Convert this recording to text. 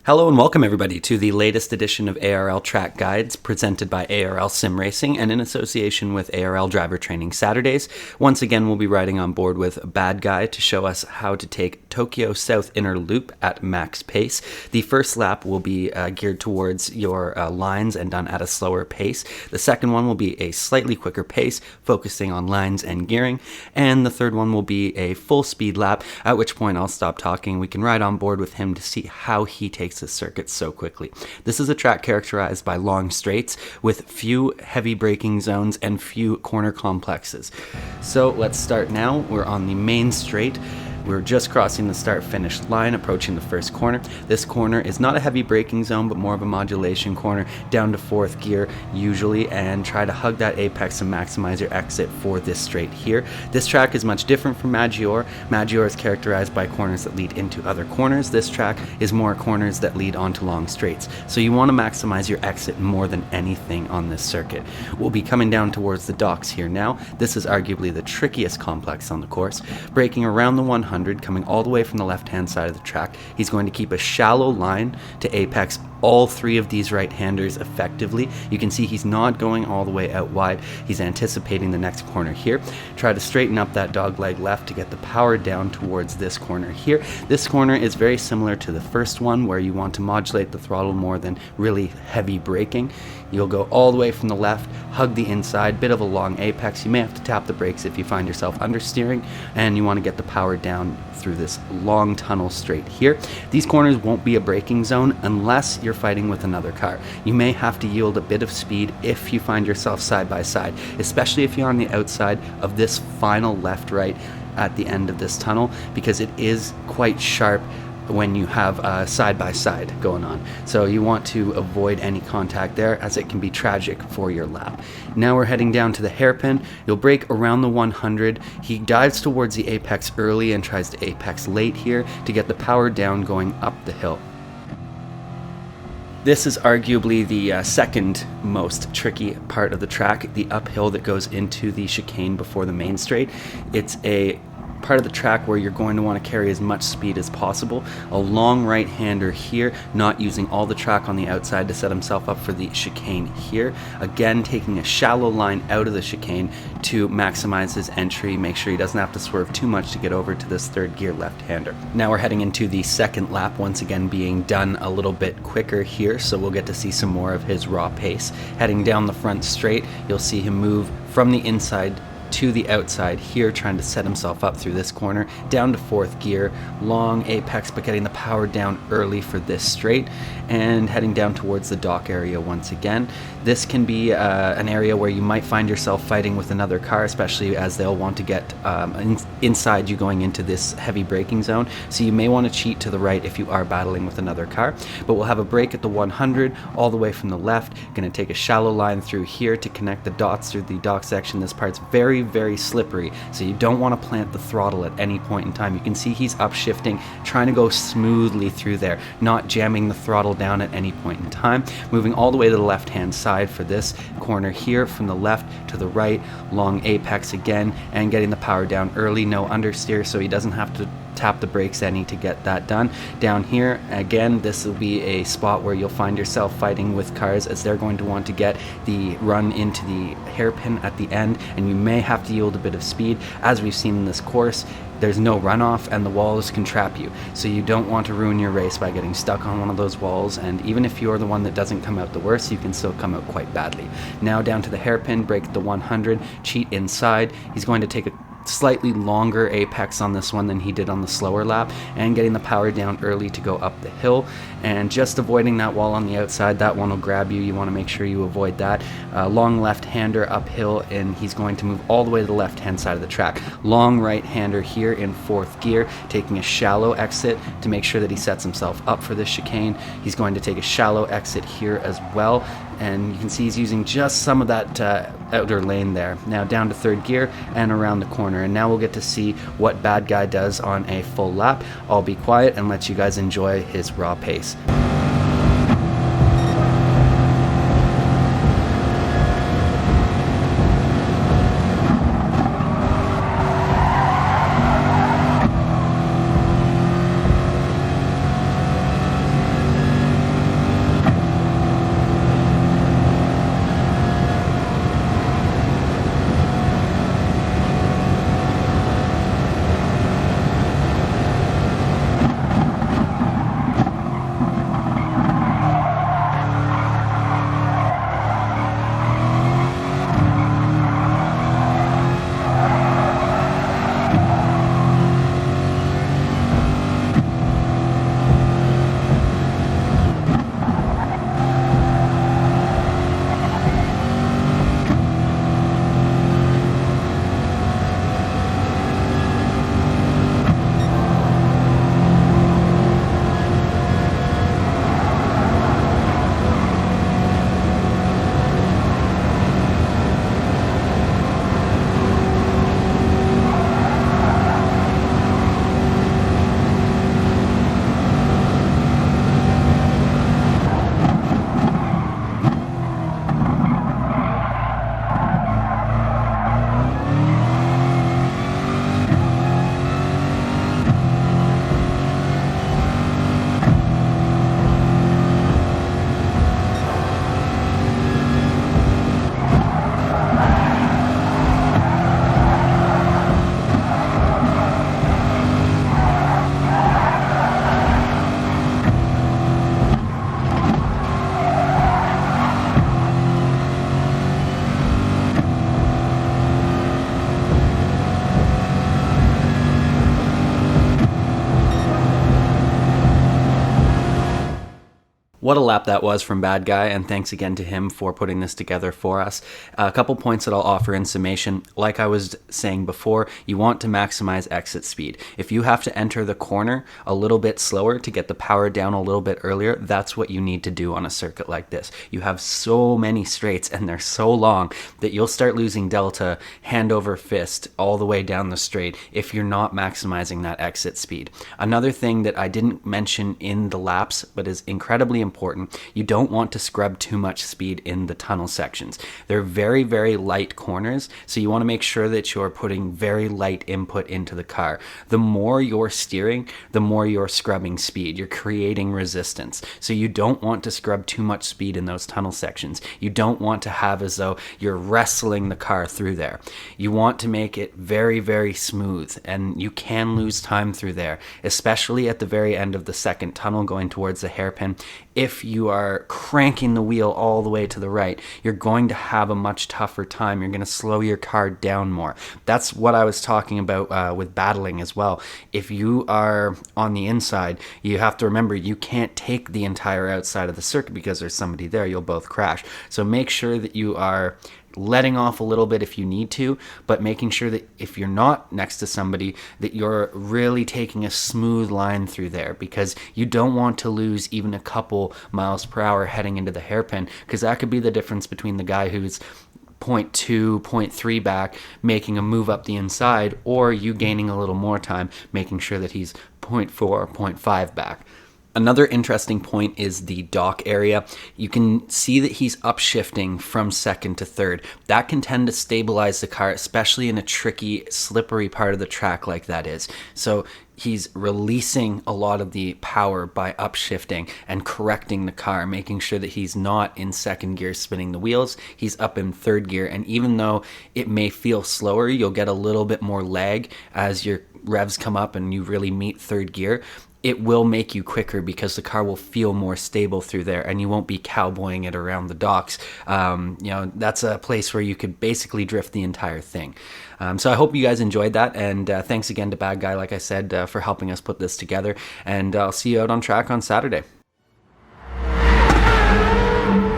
Hello and welcome everybody to the latest edition of ARL Track Guides presented by ARL Sim Racing and in association with ARL Driver Training Saturdays. Once again, we'll be riding on board with Badguy to show us how to take Tokyo South Inner Loop at max pace. The first lap will be geared towards your lines and done at a slower pace. The second one will be a slightly quicker pace, focusing on lines and gearing. And the third one will be a full speed lap, at which point I'll stop talking. We can ride on board with him to see how he takes this circuit so quickly. This is a track characterized by long straights with few heavy braking zones and few corner complexes. So let's start now. We're on the main straight. We're just crossing the start-finish line, approaching the first corner. This corner is not a heavy braking zone, but more of a modulation corner, down to fourth gear usually, and try to hug that apex and maximize your exit for this straight here. This track is much different from Maggiore. Maggiore is characterized by corners that lead into other corners. This track is more corners that lead onto long straights. So you want to maximize your exit more than anything on this circuit. We'll be coming down towards the docks here now. This is arguably the trickiest complex on the course. Braking around the 100, coming all the way from the left-hand side of the track. He's going to keep a shallow line to apex all three of these right-handers effectively. You can see he's not going all the way out wide. He's anticipating the next corner here. Try to straighten up that dogleg left to get the power down towards this corner here. This corner is very similar to the first one where you want to modulate the throttle more than really heavy braking. You'll go all the way from the left, hug the inside, bit of a long apex. You may have to tap the brakes if you find yourself understeering, and you want to get the power down through this long tunnel straight here. These corners won't be a braking zone unless you're fighting with another car. You may have to yield a bit of speed if you find yourself side by side, especially if you're on the outside of this final left-right at the end of this tunnel, because it is quite sharp when you have side-by-side going on. So you want to avoid any contact there, as it can be tragic for your lap. Now we're heading down to the hairpin. You'll brake around the 100. He dives towards the apex early and tries to apex late here to get the power down going up the hill. This is arguably the second most tricky part of the track, the uphill that goes into the chicane before the main straight. It's a part of the track where you're going to want to carry as much speed as possible. A long right-hander here, not using all the track on the outside to set himself up for the chicane here. Again, taking a shallow line out of the chicane to maximize his entry, make sure he doesn't have to swerve too much to get over to this third gear left-hander. Now we're heading into the second lap, once again being done a little bit quicker here, so we'll get to see some more of his raw pace. Heading down the front straight, you'll see him move from the inside to the outside here, trying to set himself up through this corner, down to fourth gear, long apex, but getting the power down early for this straight, and heading down towards the dock area once again. This can be an area where you might find yourself fighting with another car, especially as they'll want to get inside you going into this heavy braking zone. So you may want to cheat to the right if you are battling with another car. But we'll have a brake at the 100 all the way from the left. Going to take a shallow line through here to connect the dots through the dock section. This part's very slippery, so you don't want to plant the throttle at any point in time. You can see he's upshifting, trying to go smoothly through there, not jamming the throttle down at any point in time. Moving all the way to the left-hand side for this corner here, from the left to the right, long apex again, and getting the power down early, no understeer, so he doesn't have to tap the brakes any to get that done. Down here, again, this will be a spot where you'll find yourself fighting with cars, as they're going to want to get the run into the hairpin at the end, and you may have to yield a bit of speed. As we've seen in this course, there's no runoff and the walls can trap you, so you don't want to ruin your race by getting stuck on one of those walls, and even if you're the one that doesn't come out the worst, you can still come out quite badly. Now down to the hairpin, brake the 100, cheat inside. He's going to take a slightly longer apex on this one than he did on the slower lap, and getting the power down early to go up the hill, and just avoiding that wall on the outside. That one will grab you. You want to make sure you avoid that. Long left-hander uphill, and he's going to move all the way to the left-hand side of the track. Long right-hander here in fourth gear, taking a shallow exit to make sure that he sets himself up for this chicane. He's going to take a shallow exit here as well, and you can see he's using just some of that outer lane there. Now down to third gear and around the corner, and now we'll get to see what Badguy does on a full lap. I'll be quiet and let you guys enjoy his raw pace. What a lap that was from Badguy, and thanks again to him for putting this together for us. A couple points that I'll offer in summation. Like I was saying before, you want to maximize exit speed. If you have to enter the corner a little bit slower to get the power down a little bit earlier, that's what you need to do on a circuit like this. You have so many straights and they're so long that you'll start losing delta hand over fist all the way down the straight if you're not maximizing that exit speed. Another thing that I didn't mention in the laps but is incredibly important, you don't want to scrub too much speed in the tunnel sections. They're very, very light corners, so you want to make sure that you're putting very light input into the car. The more you're steering, the more you're scrubbing speed. You're creating resistance. So you don't want to scrub too much speed in those tunnel sections. You don't want to have as though you're wrestling the car through there. You want to make it very, very smooth, and you can lose time through there, especially at the very end of the second tunnel going towards the hairpin. If you are cranking the wheel all the way to the right, you're going to have a much tougher time. You're going to slow your car down more. That's what I was talking about with battling as well. If you are on the inside, you have to remember you can't take the entire outside of the circuit because there's somebody there. You'll both crash. So make sure that you are letting off a little bit if you need to, but making sure that if you're not next to somebody, that you're really taking a smooth line through there, because you don't want to lose even a couple miles per hour heading into the hairpin, because that could be the difference between the guy who's 0.2, 0.3 back, making a move up the inside, or you gaining a little more time, making sure that he's 0.4, 0.5 back. Another interesting point is the dock area. You can see that he's upshifting from second to third. That can tend to stabilize the car, especially in a tricky, slippery part of the track like that is. So he's releasing a lot of the power by upshifting and correcting the car, making sure that he's not in second gear spinning the wheels. He's up in third gear, and even though it may feel slower, you'll get a little bit more lag as your revs come up and you really meet third gear. It will make you quicker because the car will feel more stable through there, and you won't be cowboying it around the docks. That's a place where you could basically drift the entire thing. So I hope you guys enjoyed that, and thanks again to Badguy, like I said, for helping us put this together, and I'll see you out on track on Saturday.